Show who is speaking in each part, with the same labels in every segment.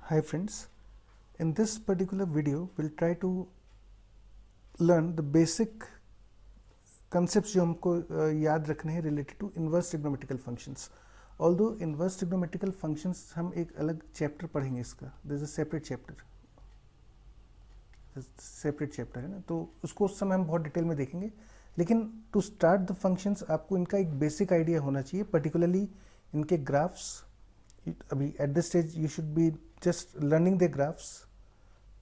Speaker 1: Hi friends, in this particular video we'll try to learn the basic concepts जो हमको याद रखने हैं related to inverse trigonometrical functions. Although inverse trigonometrical functions हम एक अलग chapter पढ़ेंगे इसका, there is a separate chapter है ना, तो उसको उस समय हम बहुत डिटेल में देखेंगे. लेकिन टू स्टार्ट द फंक्शंस आपको इनका एक बेसिक आइडिया होना चाहिए, पर्टिकुलरली इनके ग्राफ्स. अभी at this stage you should be just learning the graphs,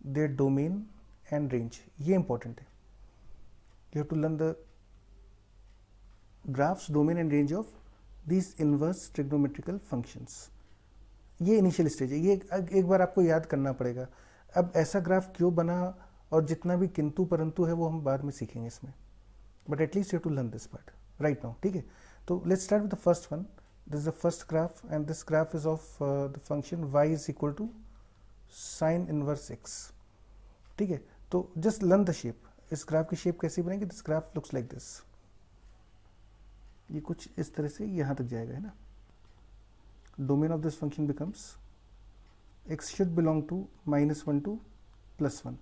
Speaker 1: their domain and range. ये इंपॉर्टेंट है. You have to learn the graphs, domain and range of these inverse trigonometrical functions. ये initial stage है, ये एक बार आपको याद करना पड़ेगा. अब ऐसा ग्राफ क्यों बना और जितना भी किंतु परंतु है वो हम बाद में सीखेंगे इसमें, but at least you have to learn this part right now. ठीक है, तो let's start with the first one. This is the first graph and this graph is of the function y is equal to sin inverse x. ठीक है, तो just learn the shape. इस graph की shape कैसी बनेगी? This graph looks like this. ये कुछ इस तरह से यहाँ तक जाएगा, है ना. Domain of this function becomes x should belong to -1 to +1.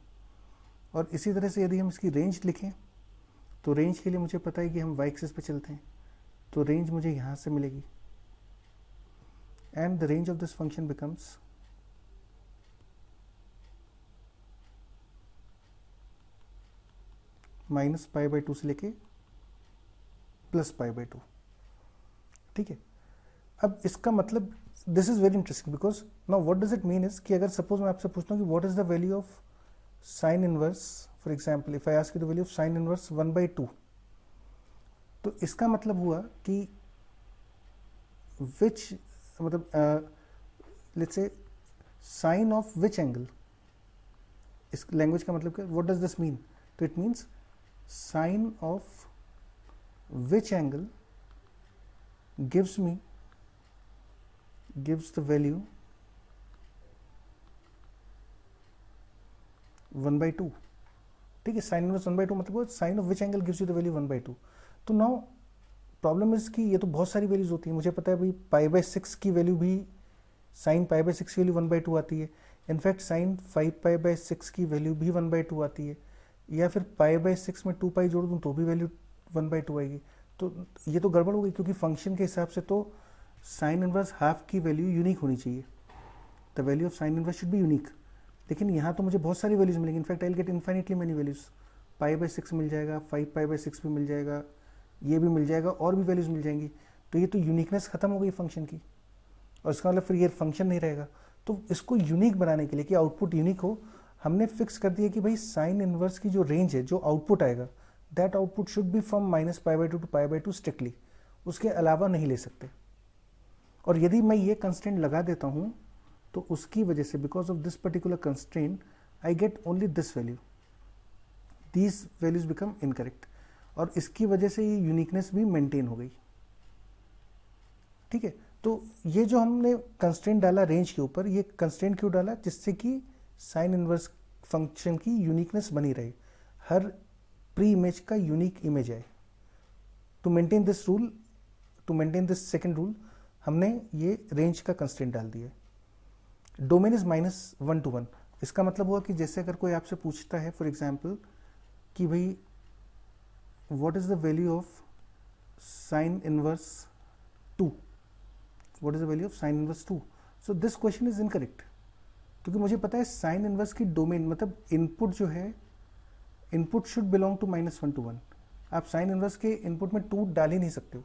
Speaker 1: और इसी तरह से यदि हम इसकी रेंज लिखें तो रेंज के लिए मुझे पता है कि हम y एक्सिस पे चलते हैं, तो रेंज मुझे यहाँ से मिलेगी. And the range of this function becomes -π/2 से लेके +π/2. ठीक है, अब इसका मतलब this is very interesting because now what does it mean is कि अगर सपोज मैं आपसे पूछता हूँ कि what is the value of sine inverse, for example if I ask you the value of sine inverse 1/2, तो इसका मतलब हुआ कि विच मतलब let's say sine of which angle. इस लैंग्वेज का मतलब क्या, व्हाट डज दिस मीन? तो it means sine of which angle gives the value 1/2. ठीक है, साइन इनवर्स 1/2 मतलब sine of which angle gives you the value 1/2. तो नाउ प्रॉब्लम इज कि ये तो बहुत सारी वैल्यूज होती है. मुझे पता है भाई π/6 की वैल्यू भी, साइन π/6 की वैल्यू 1/2 आती है. इनफैक्ट साइन 5π/6 की वैल्यू भी 1/2 आती है, या फिर π/6 में 2π जोड़ दूँ तो भी वैल्यू 1/2 आएगी. तो ये तो गड़बड़ हो गई, क्योंकि फंक्शन के हिसाब से तो साइन इनवर्स हाफ की वैल्यू यूनिक होनी चाहिए. The value of sine inverse should be unique. लेकिन यहाँ तो मुझे बहुत सारी वैल्यूज मिलेंगी. In fact I will get infinitely many values. π/6 मिल जाएगा, 5π/6 भी मिल जाएगा, ये भी मिल जाएगा, और भी वैल्यूज मिल जाएंगी. तो ये तो यूनिकनेस खत्म हो गई फंक्शन की, और इसका मतलब फिर ये फंक्शन नहीं रहेगा. तो इसको यूनिक बनाने के लिए कि आउटपुट यूनिक हो, हमने फिक्स कर दिया कि भाई साइन इनवर्स की जो रेंज है, जो आउटपुट आएगा, that output should be from -π/2 to π/2 strictly. उसके अलावा नहीं ले सकते. और यदि मैं ये कंस्ट्रेंट लगा देता हूं तो उसकी वजह से, because of this particular constraint, I get only this value. These values become incorrect, और इसकी वजह से ये यूनिकनेस भी मेंटेन हो गई. ठीक है, तो ये जो हमने कंस्ट्रेंट डाला रेंज के ऊपर, ये कंस्ट्रेंट क्यों डाला? जिससे कि साइन इनवर्स फंक्शन की यूनिकनेस बनी रहे, हर प्री इमेज का यूनिक इमेज आए. To maintain this rule, to maintain this second rule, हमने ये रेंज का कंस्ट्रेंट डाल दिया. Domain is -1 to 1. इसका मतलब हुआ कि जैसे अगर कोई आपसे पूछता है फॉर एग्जाम्पल कि भाई what is the value of sin inverse 2? What is the value of sin inverse 2? So this question is incorrect, क्योंकि मुझे पता है sin inverse की डोमेन मतलब इनपुट जो है, input should belong to -1 to 1. आप sin inverse के इनपुट में 2 डाल ही नहीं सकते हो.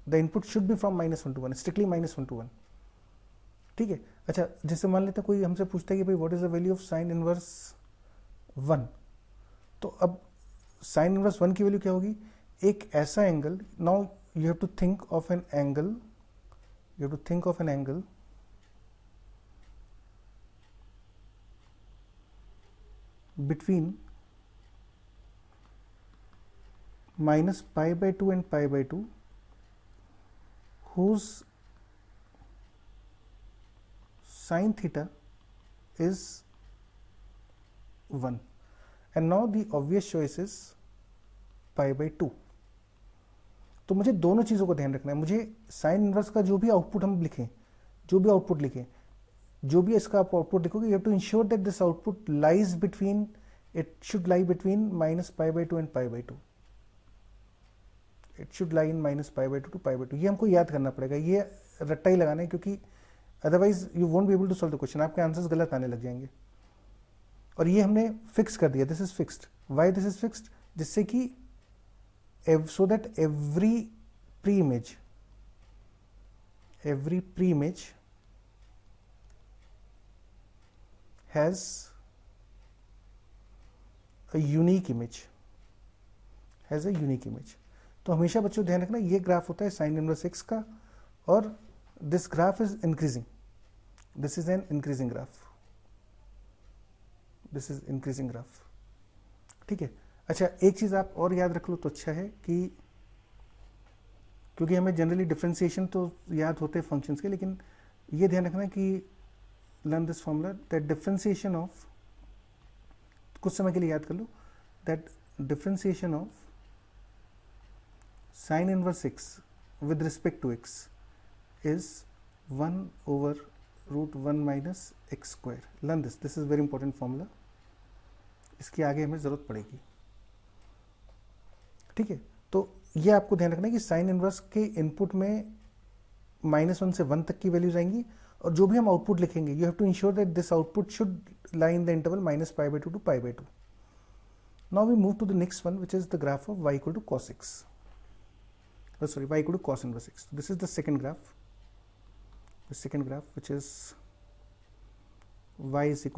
Speaker 1: The input should be from -1 to 1, strictly -1 to 1. ठीक है, अच्छा जैसे मान लेते हैं कोई हमसे पूछता है कि भाई what is the value of sin inverse 1, तो अब साइन इनवर्स 1 की वैल्यू क्या होगी? एक ऐसा angle, now you have to think of an angle, you have to think of an angle between -π/2 and π/2 whose sin theta is 1. And now the obvious choice is π/2. तो मुझे दोनों चीज़ों को ध्यान रखना है. मुझे साइन इनवर्स का जो भी आउटपुट हम लिखें, जो भी आउटपुट लिखें, जो भी इसका आप आउटपुट देखोगे, you have to ensure that this output lies between, it should lie between -π/2 and π/2, it should lie in -π/2 to π/2। ये हमको याद करना पड़ेगा, ये रट्टा ही लगाना है, क्योंकि otherwise you won't be able to solve the question, आपके आंसर्स गलत आने लग जाएंगे। और ये हमने फिक्स कर दिया, this is fixed. Why this is fixed? जिससे कि so that every pre-image has a unique image, तो हमेशा बच्चों ध्यान रखना, ये ग्राफ होता है साइन इनवर्स एक्स का, और this graph is increasing, this is an increasing graph, this is increasing graph. ठीक है। अच्छा, एक चीज आप और याद रख लो तो अच्छा है, कि क्योंकि हमें जनरली डिफरेंशिएशन तो याद होते हैं फंक्शंस के, लेकिन ये ध्यान रखना कि learn this formula that differentiation of, कुछ समय के लिए याद कर लो, that differentiation of sine inverse x with respect to x is 1/√1 - x²। Learn this is very important formula, इसकी आगे हमें जरूरत पड़ेगी। ठीक है। तो ये आपको ध्यान रखना है कि साइन इनवर्स के इनपुट में -1 से 1 तक की वैल्यूज आएंगी, और जो भी हम आउटपुट लिखेंगे, you have to ensure that this output should lie in the interval -π/2 to π/2। Now we move to the next one, which is the graph of y = cos x, sorry, y = cos inverse x। This is the second graph, which is y =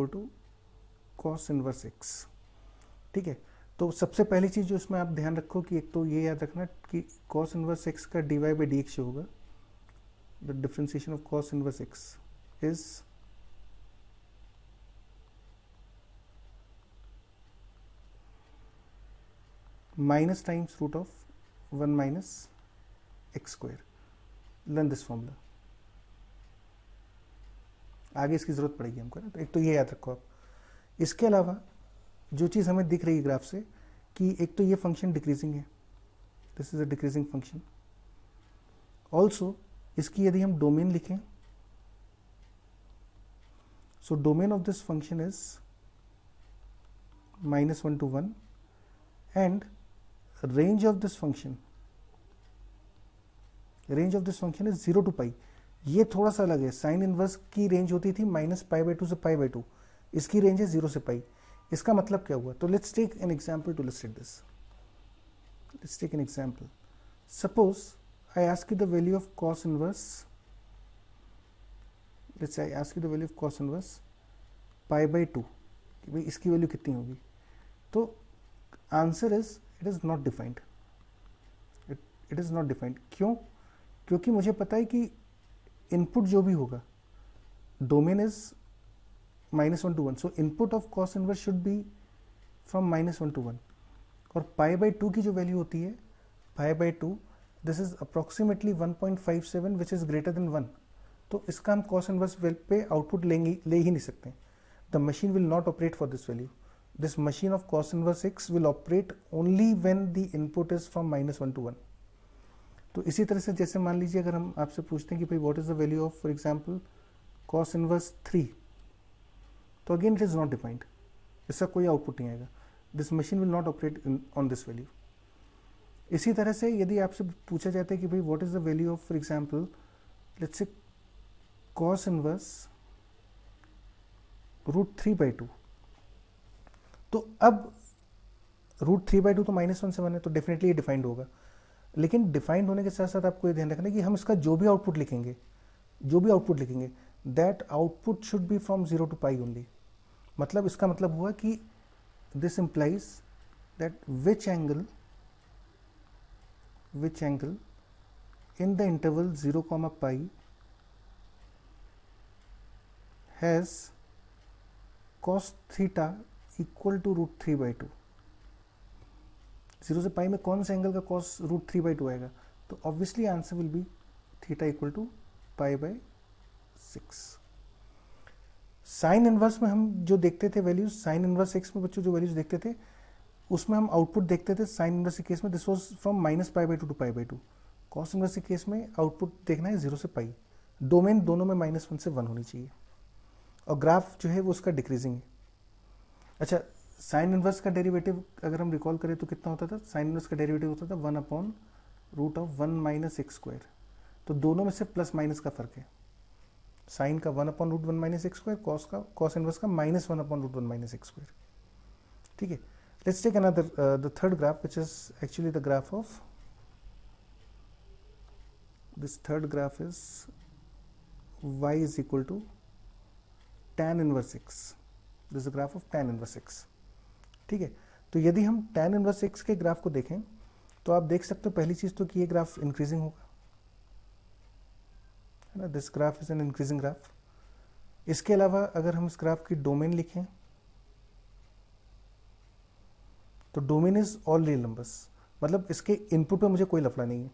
Speaker 1: cos inverse x। ठीक है। तो सबसे पहली चीज जो इसमें आप ध्यान रखो कि एक तो ये याद रखना कि cos इनवर्स x का dy/dx जो होगा, the differentiation of cos inverse x is minus times √1 - x²। Learn this formula, आगे इसकी जरूरत पड़ेगी हमको ना, तो एक तो ये याद रखो आप। इसके अलावा जो चीज़ हमें दिख रही है ग्राफ से, कि एक तो ये फंक्शन डिक्रीजिंग है, this is a decreasing function. Also इसकी यदि हम डोमेन लिखें, so domain of this function is -1 to 1, and range of this function is 0 to π। ये थोड़ा सा अलग है, साइन इनवर्स की रेंज होती थी -π/2 से π/2, इसकी रेंज है 0 से π। इसका मतलब क्या हुआ? तो let's take an example to illustrate this. Let's take an example. Suppose I ask you the value of cos inverse, let's I ask you the value of cos inverse π/2, कि भाई इसकी वैल्यू कितनी होगी? तो answer is it is not defined, it is not defined. क्यों? क्योंकि मुझे पता है कि इनपुट जो भी होगा, domain is -1 to 1, so input of cos inverse should be from -1 to 1, और π/2 की जो वैल्यू होती है, π/2, this is approximately 1.57 which is greater than 1। तो इसका हम cos इनवर्स पे आउटपुट ले ही नहीं सकते। The machine will not operate for this value, this machine of cos inverse x will operate only when the input is from -1 to 1। तो इसी तरह से जैसे मान लीजिए अगर हम आपसे पूछते हैं कि भाई what is the value of, for example, cos inverse 3, तो again it is not defined, इसका कोई आउटपुट नहीं आएगा, this machine will not operate on this value. इसी तरह से यदि आपसे पूछा जाता है कि भाई what is the value of, for example, let's say cos inverse √3/2, तो अब √3/2 तो -1 से 1 है, तो डेफिनेटली ये डिफाइंड होगा। लेकिन डिफाइंड होने के साथ साथ आपको ये ध्यान रखना है कि हम इसका जो भी आउटपुट लिखेंगे, that output should be from 0 to π only. मतलब इसका मतलब हुआ कि this implies that which angle in the interval 0, π has cos theta equal to √3/2। 0 से π में कौन से एंगल का cos √3/2 आएगा? तो obviously answer will be theta equal to π/6। Sine inverse में हम जो देखते थे वैल्यूज, साइन इनवर्स x में बच्चों जो वैल्यूज देखते थे, उसमें हम आउटपुट देखते थे साइन इनवर्स के केस में this was from -π/2 to π/2। Cos inverse के केस में आउटपुट देखना है 0 से π। डोमेन दोनों में -1 से 1 होनी चाहिए। और ग्राफ जो है वो उसका डिक्रीजिंग है। अच्छा, साइन इनवर्स का डेरिवेटिव अगर हम रिकॉल करें तो कितना होता था? साइन इनवर्स का डेरिवेटिव होता था 1/√1 - x²। तो दोनों में से प्लस माइनस का फर्क है। साइन का 1/√1 - x², कॉस इनवर्स का -1/√1 - x²। ठीक है, let's take another the third graph which is actually the graph of this third graph is y is equal to tan inverse x. This is the graph of tan inverse x. ठीक है, तो यदि हम tan inverse x के graph को देखें तो आप देख सकते हो पहली चीज तो कि ये ग्राफ इंक्रीजिंग होगा, है ना। This graph is an increasing graph. इसके अलावा अगर हम इस ग्राफ की डोमेन लिखें तो domain is all real numbers, मतलब इसके इनपुट पे मुझे कोई लफड़ा नहीं है।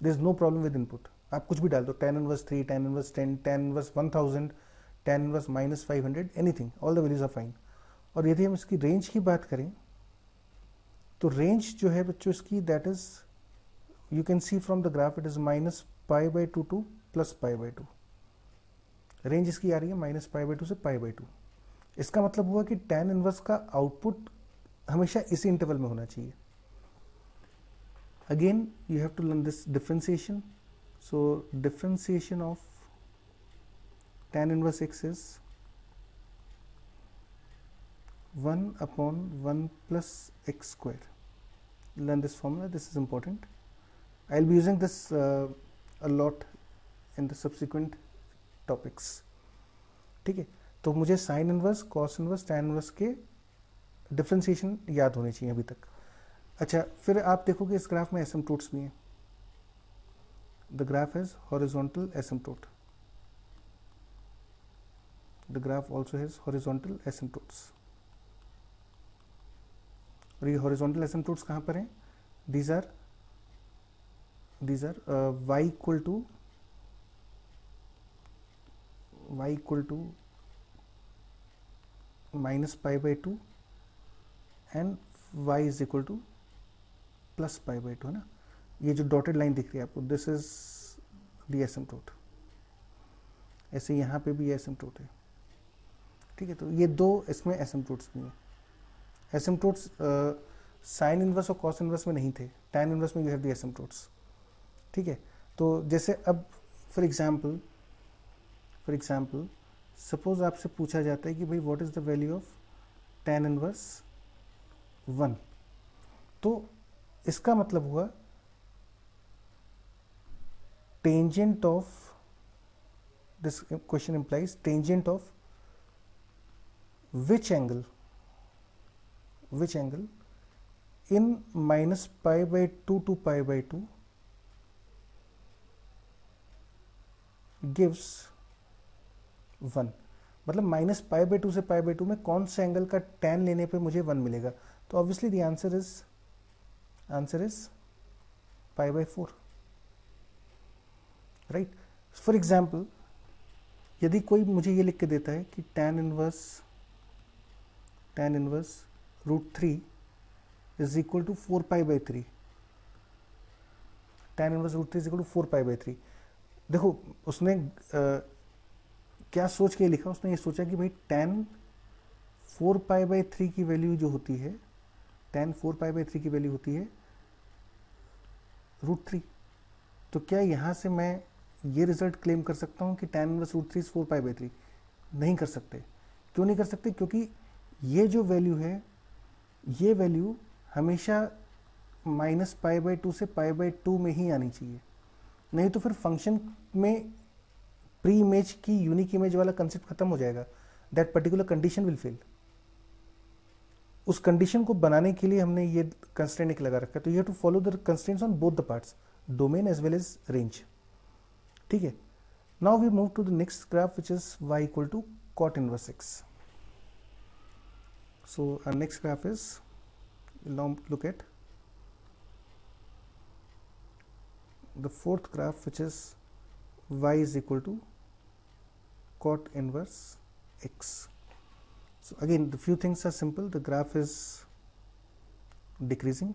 Speaker 1: There is no problem with input. आप कुछ भी डाल दो, tan inverse 3, tan inverse 10, tan inverse 1000, tan inverse -500, anything, all the values are fine. और यदि हम इसकी रेंज की बात करें तो रेंज जो है बच्चों इसकी, that is you can see from the graph, it is -π/2 to +π/2। Range इसकी आ रही है -π/2 से π/2। इसका मतलब हुआ कि tan इनवर्स का आउटपुट हमेशा इसी इंटरवल में होना चाहिए। Again you have to learn this differentiation. So differentiation of tan inverse x is 1/1 plus x square. Learn this formula, this is important. I'll be using this a lot in the subsequent topics. ठीक है, तो मुझे sine inverse, cos inverse, tan inverse के differentiation याद होने चाहिए अभी तक। अच्छा, फिर आप देखोगे इस ग्राफ में एसिम्पटोट्स भी हैं। The graph has horizontal asymptote, the graph also has horizontal asymptotes. और ये हॉरिजॉन्टल एसिम्पटोट्स कहाँ पर हैं? These are y equal to -π/2 and y is equal to +π/2, है ना। ये जो डॉटेड लाइन दिख रही है आपको, दिस इज द एसिम्पटोट। ऐसे यहाँ पे भी एसिम्पटोट है। ठीक है, तो ये दो इसमें एसिम्पटोट्स भी हैं। एसिम्पटोट्स साइन इनवर्स और कॉस इनवर्स में नहीं थे, टैन इनवर्स में यू हैव द एसिम्पटोट्स। ठीक है, तो जैसे अब फॉर एग्जाम्पल सपोज आपसे पूछा जाता है कि भाई what is the value of tan inverse 1, तो इसका मतलब हुआ tangent of, this question implies tangent of which angle in -π/2 to π/2 gives 1। मतलब -π/2 से π/2 में कौन से एंगल का tan लेने पे मुझे 1 मिलेगा? तो obviously the answer is π/4, right. For example यदि कोई मुझे ये लिख के देता है कि tan inverse √3 is equal to 4π/3, tan inverse √3 is equal to 4π/3। देखो उसने क्या सोच के लिखा, उसने ये सोचा कि भाई tan 4π/3 की वैल्यू जो होती है, tan 4π/3 की वैल्यू होती है √3। तो क्या यहाँ से मैं ये रिजल्ट क्लेम कर सकता हूँ कि tan इनवर्स √3 इज 4π/3? नहीं कर सकते। क्यों नहीं कर सकते? क्योंकि ये जो वैल्यू है, ये वैल्यू हमेशा -π/2 से π/2 में ही आनी चाहिए, नहीं तो फिर फंक्शन में प्री इमेज की यूनिक इमेज वाला कंसेप्ट खत्म हो जाएगा। That particular condition will fail. उस कंडीशन को बनाने के लिए हमने ये कंस्ट्रेंट एक लगा रखा है। तो you have to follow the constraints on both the parts, domain as well as range. ठीक है, now we move to the next graph which is y equal to cot inverse x. So our next graph is, now look at the fourth graph which is y is equal to cot inverse x. So again the few things are simple. The graph is decreasing.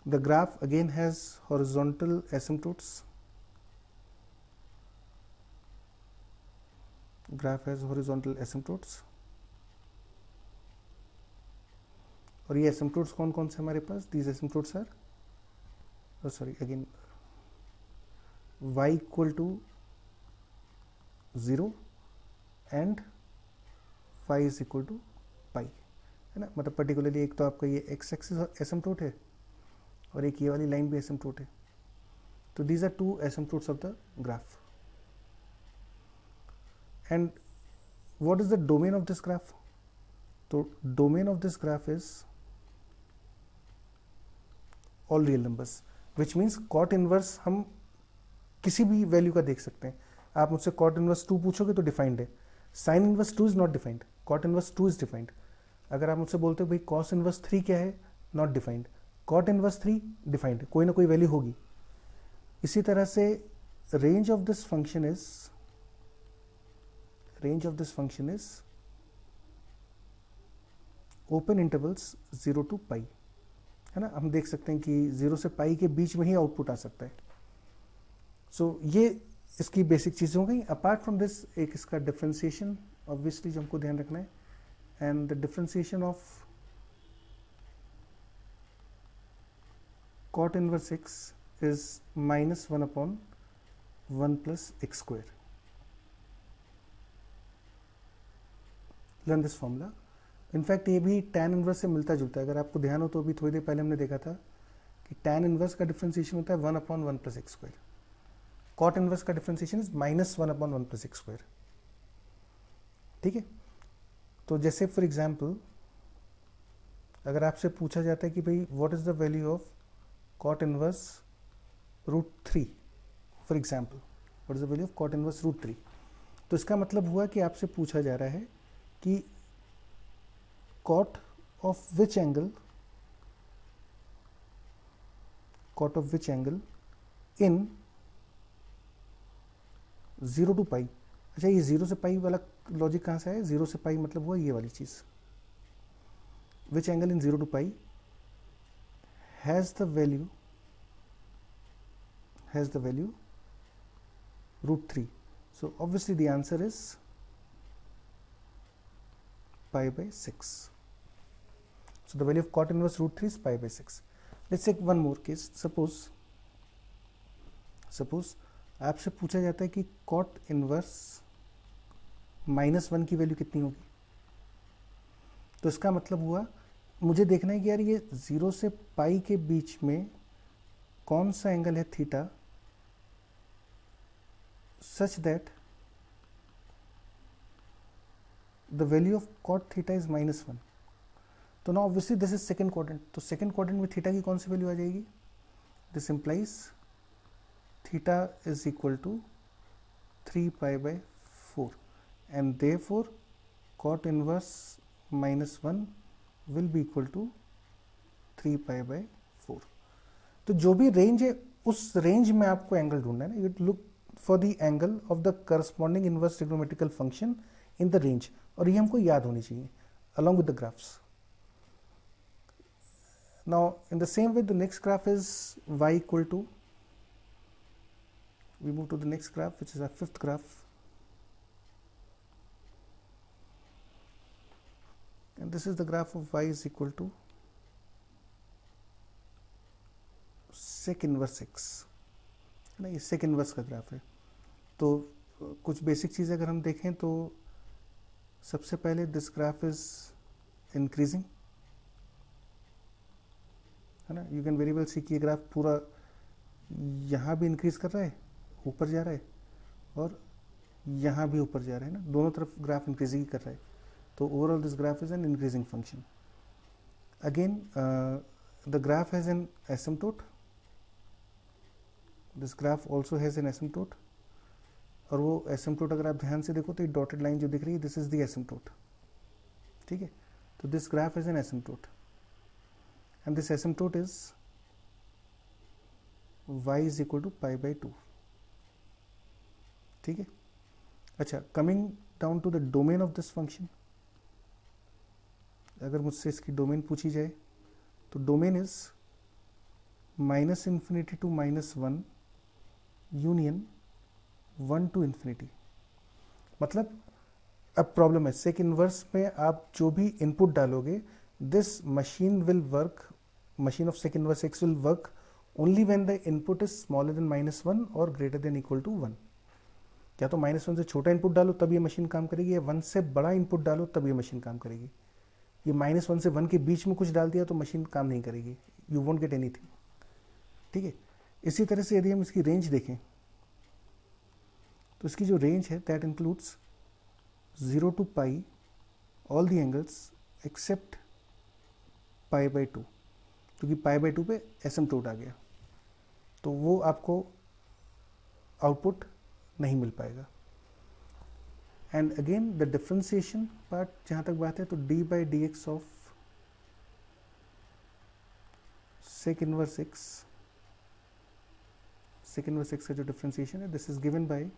Speaker 1: The graph again has horizontal asymptotes. Graph has horizontal asymptotes, और ये asymptotes कौन कौन से हमारे पास, these asymptotes are sorry again y equal to 0 and y is equal to pi, है ना। मतलब पर्टिकुलरली एक तो आपका ये x एक्सिस एसिम्पटोट है और एक ये वाली लाइन भी एसिम्पटोट है, तो these are two asymptotes of the graph. And what is the domain of this graph, तो domain of this graph is all real numbers, which means cot inverse हम किसी भी वैल्यू का देख सकते हैं। आप मुझसे कॉट इनवर्स 2 पूछोगे तो डिफाइंड है, sine inverse 2 is not defined, cot inverse 2 is defined. अगर आप मुझसे बोलते हो भाई कॉस इनवर्स 3 क्या है, not defined, cot inverse 3 defined, कोई ना कोई वैल्यू होगी। इसी तरह से range of this function is open intervals 0 to pi, है ना। हम देख सकते हैं कि 0 से पाई के बीच में ही आउटपुट आ सकता है। सो ये इसकी बेसिक चीज़ें हो गई। अपार्ट फ्रॉम दिस एक इसका डिफ्रेंसिएशन ऑब्वियसली जो हमको ध्यान रखना है, and the differentiation of cot inverse x is -1/1 plus x square. Learn this formula. In fact ये भी tan इनवर्स से मिलता जुलता है। अगर आपको ध्यान हो तो अभी थोड़ी देर पहले हमने देखा था कि tan इनवर्स का डिफ्रेंसिएशन होता है 1/1 plus x square. cot inverse का differentiation is -1/1 plus x square। ठीक है, तो जैसे फॉर एग्जाम्पल अगर आपसे पूछा जाता है कि भाई what is the value of cot inverse √3, for example what is the value of cot inverse √3, तो इसका मतलब हुआ कि आपसे पूछा जा रहा है कि cot of which angle in 0 to पाई। अच्छा, ये 0 से पाई वाला लॉजिक कहाँ से है, 0 से पाई मतलब हुआ ये वाली चीज़, which angle in 0 to pi has the value √3. So obviously the answer is pi/6. So the value of cot inverse √3 is pi/6. Let's take one more case. Suppose आपसे पूछा जाता है कि cot इनवर्स -1 की वैल्यू कितनी होगी। तो इसका मतलब हुआ मुझे देखना है कि यार ये 0 से पाई के बीच में कौन सा एंगल है theta, such that the value of cot theta is -1। तो ना obviously this is second quadrant, तो सेकेंड क्वाड्रेंट में थीटा की कौन सी वैल्यू आ जाएगी, this implies theta is equal to 3π/4 and therefore cot inverse -1 will be equal to 3π/4। तो जो भी रेंज है उस रेंज में आपको एंगल ढूंढना है ना, you look for the angle of the corresponding inverse trigonometrical function in the range, और ये हमको याद होनी चाहिए along with the graphs. Now in the same way the next graph is y equal to, we move to the next graph which is our fifth graph, and this is the graph of y is equal to sec inverse x, है ना। ये sec inverse का graph है। तो कुछ basic चीज़ अगर हम देखें तो सबसे पहले दिस ग्राफ इज इंक्रीजिंग, है ना। यू कैन वेरी वेल सी कि ये ग्राफ पूरा यहाँ भी इंक्रीज कर रहा है, ऊपर जा रहा है, और यहाँ भी ऊपर जा रहा है ना, दोनों तरफ ग्राफ इंक्रीजिंग ही कर रहा है। तो overall this graph is an increasing function. Again the graph has an asymptote, this graph also has an asymptote, और वो एसिम्पटोट अगर आप ध्यान से देखो तो ये डॉटेड लाइन जो दिख रही है दिस इज द एसिम्पटोट। ठीक है, तो this graph is an asymptote and this asymptote is y is equal to π/2। ठीक है, अच्छा, coming down to the domain of this function, अगर मुझसे इसकी डोमेन पूछी जाए तो domain is -∞ to -1 union 1 to ∞। मतलब अब प्रॉब्लम है सेक इनवर्स में आप जो भी इनपुट डालोगे, this machine will work, machine of sec inverse x will work only when the input is smaller than -1 और ग्रेटर देन इक्वल टू 1। या तो -1 से छोटा इनपुट डालो तब ये मशीन काम करेगी, या 1 से बड़ा इनपुट डालो तब ये मशीन काम करेगी। ये -1 से 1 के बीच में कुछ डाल दिया तो मशीन काम नहीं करेगी, यू वोंट गेट एनीथिंग। ठीक है, इसी तरह से यदि हम इसकी रेंज देखें तो इसकी जो रेंज है that includes 0 to pi all the angles except π/2, क्योंकि π/2 पे एसिम्प्टोट आ गया तो वो आपको आउटपुट नहीं मिल पाएगा। And again the differentiation part जहाँ तक बात है तो d/dx of sec inverse x, sec inverse x का जो डिफ्रेंसिएशन है this is given by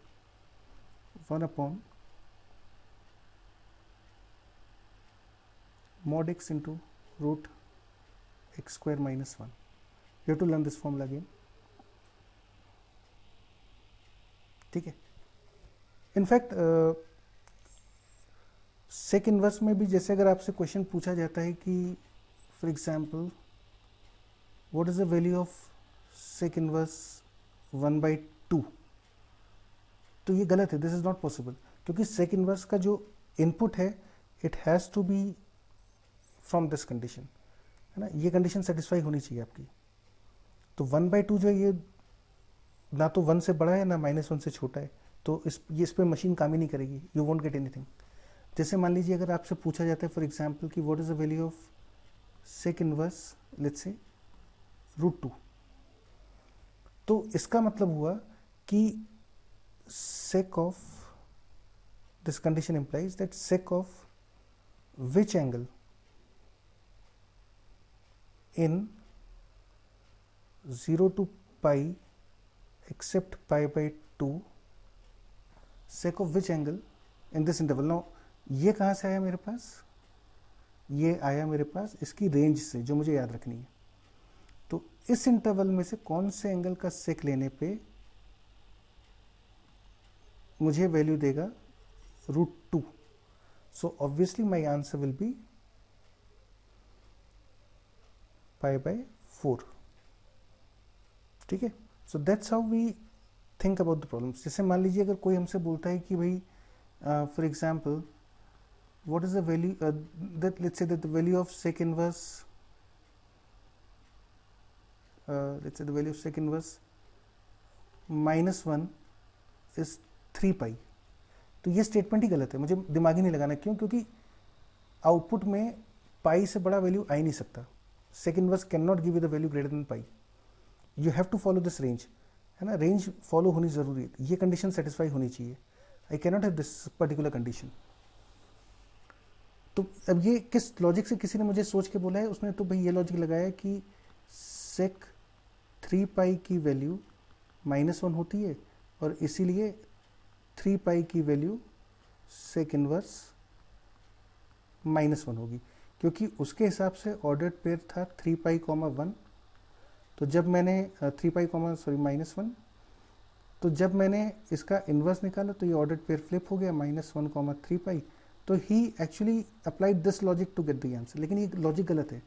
Speaker 1: 1 mod x into root x square minus 1. You have to learn this formula again. ठीक है, इनफैक्ट सेक इनवर्स में भी जैसे अगर आपसे क्वेश्चन पूछा जाता है कि for example what is the value of sec inverse 1/2, तो ये गलत है, दिस इज नॉट पॉसिबल, क्योंकि सेक इनवर्स का जो इनपुट है it has to be from this condition, है ना, ये कंडीशन सेटिस्फाई होनी चाहिए आपकी। तो 1/2 जो है ये ना तो 1 से बड़ा है ना -1 से छोटा है, तो इस पे मशीन काम ही नहीं करेगी, यू वोंट गेट एनीथिंग। जैसे मान लीजिए अगर आपसे पूछा जाता है फॉर एग्जांपल कि what is the value of sec inverse let's say √2, तो इसका मतलब हुआ कि sec of, this condition implies that sec of which angle in 0 to pi except π/2, sec of which angle in this interval। now ये कहाँ से आया मेरे पास, ये आया मेरे पास इसकी रेंज से जो मुझे याद रखनी है। तो इस इंटरवल में से कौन से एंगल का सेक लेने पे मुझे वैल्यू देगा √2, so obviously my answer will be π/4। ठीक है, so that's how we think about the problems. जैसे मान लीजिए अगर कोई हमसे बोलता है कि भाई for example what is the value that let's say that the value of sec inverse let's say the value of sec inverse -1 is 3 pi, तो ये स्टेटमेंट ही गलत है, मुझे दिमाग ही नहीं लगाना। क्यों? क्योंकि आउटपुट में पाई से बड़ा वैल्यू आ ही नहीं सकता, sec inverse can not give you the value greater than pi, you have to follow this range, है ना, रेंज फॉलो होनी जरूरी है, ये कंडीशन सेटिस्फाई होनी चाहिए, I can not have this particular condition. तो अब ये किस लॉजिक से किसी ने मुझे सोच के बोला है, उसने तो भाई ये लॉजिक लगाया कि सेक 3 पाई की वैल्यू -1 होती है और इसीलिए 3 पाई की वैल्यू सेक इनवर्स -1 होगी, क्योंकि उसके हिसाब से ऑर्डर्ड पेयर था 3 पाई, 1, तो जब मैंने 3 पाई, -1, तो जब मैंने इसका इन्वर्स निकाला तो ये ऑर्डर्ड पेयर फ्लिप हो गया -1, 3 पाई, तो he actually applied this logic to get the answer. लेकिन ये लॉजिक गलत है,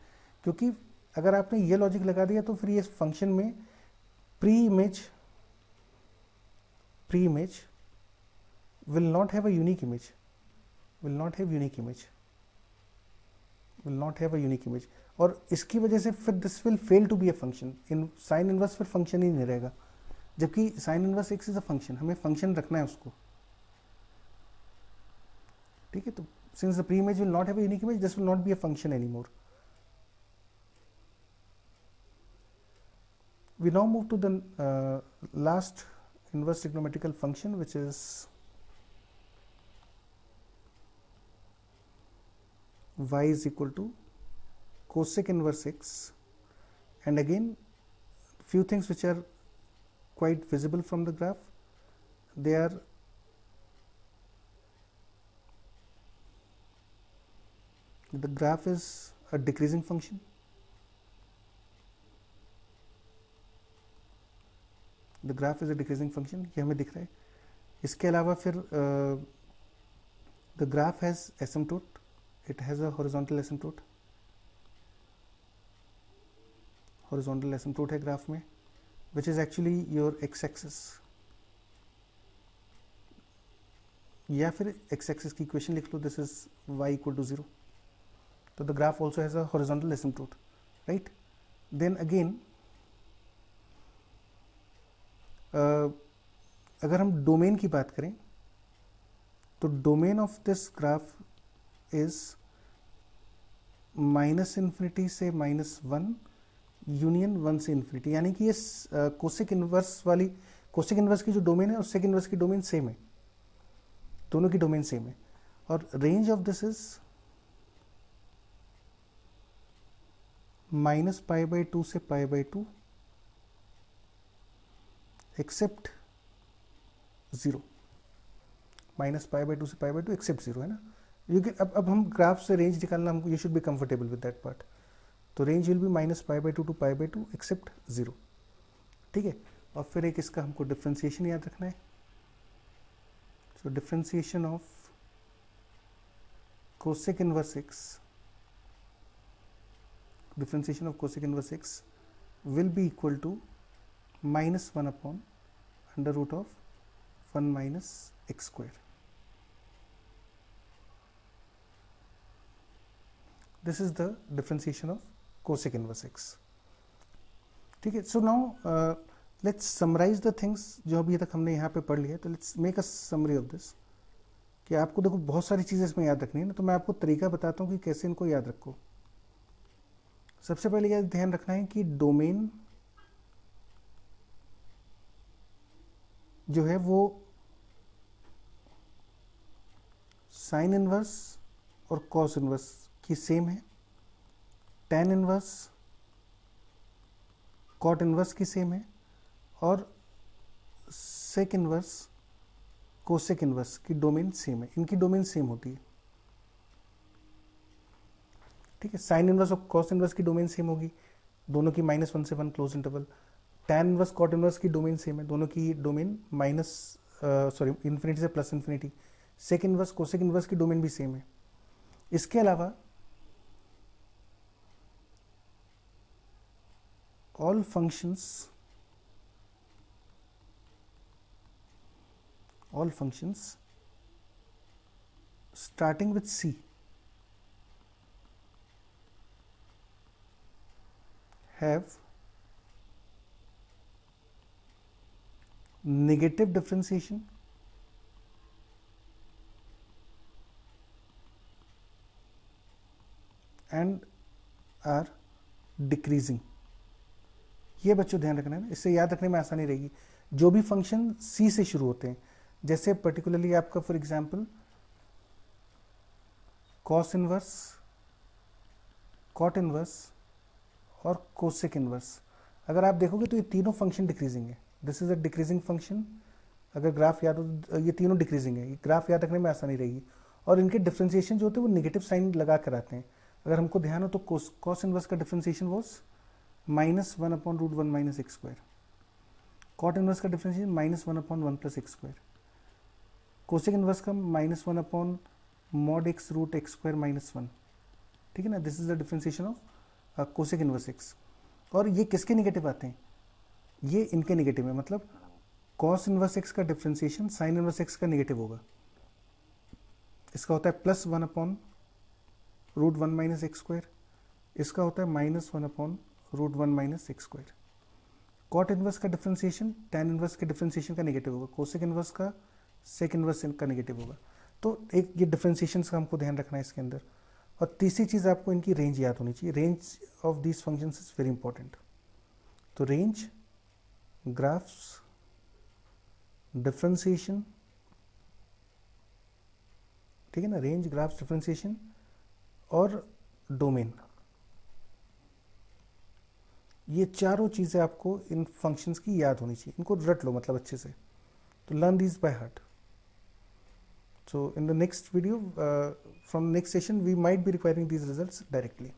Speaker 1: क्योंकि अगर आपने ये लॉजिक लगा दिया तो फिर ये फंक्शन में pre image will not have a unique image, will not have unique image, और इसकी वजह से फिर this will fail to be a function in sine inverse, फिर फंक्शन ही नहीं रहेगा, जबकि sine inverse x is a function, हमें फंक्शन रखना है उसको। ठीक है, तो since the pre image will not have a unique image, this will not be a function anymore. We now move to the last inverse trigonometrical function, which is y is equal to cosec inverse x, and again few things which are quite visible from the graph. They are the graph is a decreasing function, the graph is a decreasing function, ये हमें दिख रहा है। इसके अलावा फिर the graph has asymptote, it has a horizontal asymptote, horizontal asymptote है graph में, which is actually your x axis, या फिर x axis की इक्वेशन लिख लो, this is y equal to 0. तो the graph also has a horizontal asymptote, right? Then again अगर हम domain की बात करें तो domain of this graph is -∞ से -1 यूनियन 1 से इन्फिनिटी, यानी कि ये कोसेक इनवर्स वाली, कोसेक इनवर्स की जो डोमेन है और सेक इनवर्स की डोमेन सेम है, दोनों की डोमेन सेम है, और रेंज ऑफ दिस इज -π/2 से π/2 एक्सेप्ट 0, -π/2 से π/2 एक्सेप्ट 0 है ना. यू कैन अब हम ग्राफ से रेंज निकालना, हमको you should be comfortable with that part. तो range will be -π/2 to π/2 except 0. ठीक है. और फिर एक इसका हमको डिफ्रेंसिएशन याद रखना है. So differentiation of cosec inverse x, differentiation of cosec inverse x will be equal to -1 upon under root of 1 minus x square. This is the differentiation of cosec inverse x. ठीक है. So now let's summarize the things जो अभी तक हमने यहाँ पे पढ़ लिया. तो let's make a summary of this. कि आपको देखो बहुत सारी चीज़ें इसमें याद रखनी है ना, तो मैं आपको तरीका बताता हूँ कि कैसे इनको याद रखो. सबसे पहले यह ध्यान रखना है कि डोमेन जो है वो साइन इनवर्स और कॉस इनवर्स की सेम है, टैन इनवर्स कॉट इनवर्स की सेम है, और सेक इनवर्स कोसेक इनवर्स की डोमेन सेम है. इनकी डोमेन सेम होती है. ठीक है. साइन इनवर्स और कॉस इनवर्स की डोमेन सेम होगी, दोनों की -1 से 1 close interval. Tan inverse cot inverse की डोमेन सेम है, दोनों की डोमेन इन्फिनिटी से plus infinity. Sec inverse cosec inverse की डोमेन भी सेम है. इसके अलावा all functions starting with c have negative differentiation and are decreasing. ये बच्चों ध्यान रखना है ना, इससे याद रखने में आसानी रहेगी. जो भी फंक्शन c से शुरू होते हैं, जैसे पर्टिकुलरली आपका for example cos inverse, cot inverse और कोसेक इनवर्स, अगर आप देखोगे तो ये तीनों फंक्शन डिक्रीजिंग है. This is a decreasing function. अगर ग्राफ याद हो तो ये तीनों डिक्रीजिंग है. ये ग्राफ याद रखने में आसानी रहेगी. और इनके डिफ्रेंसिएशन जो होते हैं वो नेगेटिव साइन लगा कर आते हैं. अगर हमको ध्यान हो तो कॉस इनवर्स का differentiation was -1 upon root 1 minus x square. Cot inverse का differentiation -1 upon 1 plus x square. Cosec inverse का -1 upon mod x root x square -1. ठीक है ना. This is the differentiation of cosec inverse x. और ये किसके negative आते हैं? ये इनके नेगेटिव है. मतलब कॉस इनवर्स एक्स का डिफ्रेंसिएशन साइन इनवर्स एक्स का नेगेटिव होगा. इसका होता है +1 upon root 1 minus x square. इसका होता है -1 upon root 1 minus x square. Cot inverse का डिफ्रेंसिएशन टैन इनवर्स के डिफ्रेंसिएशन का नेगेटिव होगा. कोसेक इनवर्स का सेक इनवर्स का नेगेटिव होगा. तो एक ये डिफ्रेंसिएशन का हमको ध्यान रखना है इसके अंदर. और तीसरी चीज़ आपको इनकी रेंज याद होनी चाहिए. Range of these functions is very important. तो रेंज, ग्राफ्स, डिफ्रेंसिएशन, ठीक है ना, रेंज, ग्राफ्स, डिफ्रेंसिएशन और डोमेन, ये चारों चीज़ें आपको इन फंक्शंस की याद होनी चाहिए. इनको रट लो मतलब अच्छे से. तो learn these by heart. So in the next video, from next session, we might be requiring these results directly.